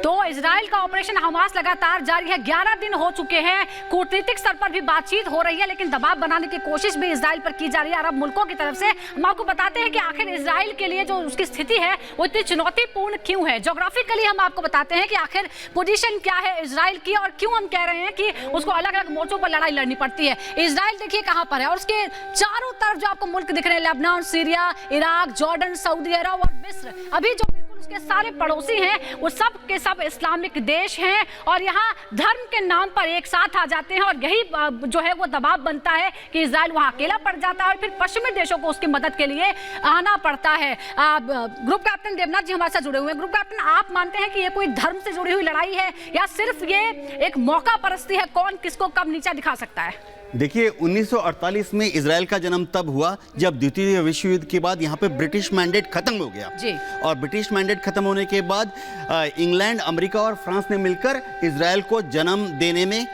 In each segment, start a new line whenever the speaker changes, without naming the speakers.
तो इजराइल का operation Hamas लगातार जारी है। 11 दिन हो चुके हैं। कूटनीतिक स्तर पर भी बातचीत हो रही है, लेकिन दबाव बनाने की कोशिश भी इजराइल पर की जा रही है अरब मुल्कों की तरफ से। हम आपको बताते हैं कि आखिर इजराइल के लिए जो उसकी स्थिति है वो इतनी चुनौतीपूर्ण क्यों है। ज्योग्राफिकली हम आपको बताते हैं कि आखिर पोजीशन क्या है इजराइल की और क्यों हम कह रहे हैं कि उसको अलग अलग मोर्चों पर लड़ाई लड़नी पड़ती है। इजराइल देखिए कहां पर है, और उसके चारों तरफ जो आपको मुल्क दिख रहे हैं, Lebanon, Syria, Iraq, Jordan, Saudi Arab और मिस्र, अभी जो उसके सारे पड़ोसी हैं वो सब के सब इस्लामिक देश हैं और यहाँ धर्म के नाम पर एक साथ आ जाते हैं। और यही जो है वो दबाव बनता है कि इजराइल वहाँ अकेला पड़ जाता है और फिर पश्चिमी देशों को उसकी मदद के लिए आना पड़ता है। ग्रुप कैप्टन देवनाथ जी हमारे साथ जुड़े हुए हैं। ग्रुप कैप्टन, आप मानते हैं कि ये कोई धर्म से जुड़ी हुई लड़ाई है या सिर्फ ये एक मौका परस्ती है, कौन किसको कब नीचा दिखा सकता है?
देखिए, 1948 में इजराइल का जन्म तब हुआ जब द्वितीय विश्व युद्ध के बाद यहाँ पे ब्रिटिश मैंडेट खत्म हो गया
जी।
और ब्रिटिश मैंडेट खत्म होने के बाद इंग्लैंड, अमेरिका और फ्रांस ने मिलकर इजराइल को जन्म देने में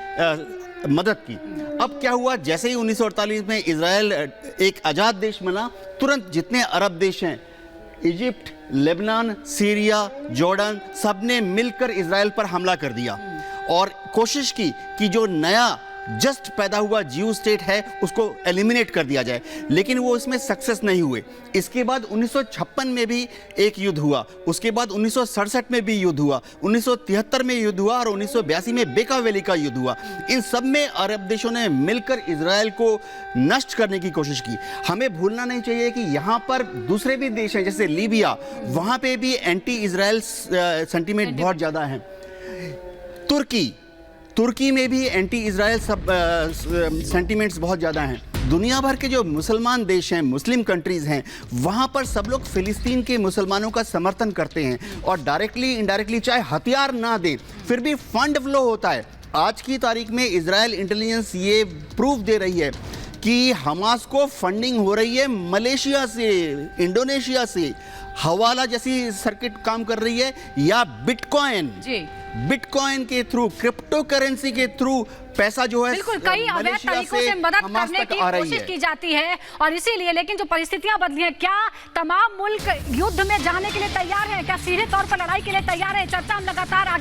मदद की। अब क्या हुआ, जैसे ही 1948 में इजराइल एक आज़ाद देश बना, तुरंत जितने अरब देश हैं, इजिप्ट, लेबनान, सीरिया, जॉर्डन, सब ने मिलकर इजराइल पर हमला कर दिया और कोशिश की कि जो नया जस्ट पैदा हुआ जीव स्टेट है उसको एलिमिनेट कर दिया जाए, लेकिन वो इसमें सक्सेस नहीं हुए। इसके बाद 1956 में भी एक युद्ध हुआ, उसके बाद 1967 में भी युद्ध हुआ, 1973 में युद्ध हुआ और 1982 में बेका वैली का युद्ध हुआ। इन सब में अरब देशों ने मिलकर इजराइल को नष्ट करने की कोशिश की। हमें भूलना नहीं चाहिए कि यहाँ पर दूसरे भी देश हैं, जैसे लीबिया, वहाँ पे भी एंटी इजराइल सेंटीमेंट बहुत ज़्यादा है। तुर्की में भी एंटी इजराइल सेंटीमेंट्स बहुत ज़्यादा हैं। दुनिया भर के जो मुसलमान देश हैं, मुस्लिम कंट्रीज़ हैं, वहाँ पर सब लोग फ़िलिस्तीन के मुसलमानों का समर्थन करते हैं और डायरेक्टली इनडायरेक्टली चाहे हथियार ना दें फिर भी फंड फ्लो होता है। आज की तारीख में इजराइल इंटेलिजेंस ये प्रूफ दे रही है कि हमास को फंडिंग हो रही है मलेशिया से, इंडोनेशिया से, हवाला जैसी सर्किट काम कर रही है, या बिटकॉइन के थ्रू, क्रिप्टो करेंसी के थ्रू पैसा जो है
बिल्कुल कई अवैध तरीकों से मदद करने की कोशिश की जाती है। और इसीलिए, लेकिन जो परिस्थितियां बदली हैं, क्या तमाम मुल्क युद्ध में जाने के लिए तैयार हैं? क्या सीधे तौर पर लड़ाई के लिए तैयार है? चर्चा हम लगातार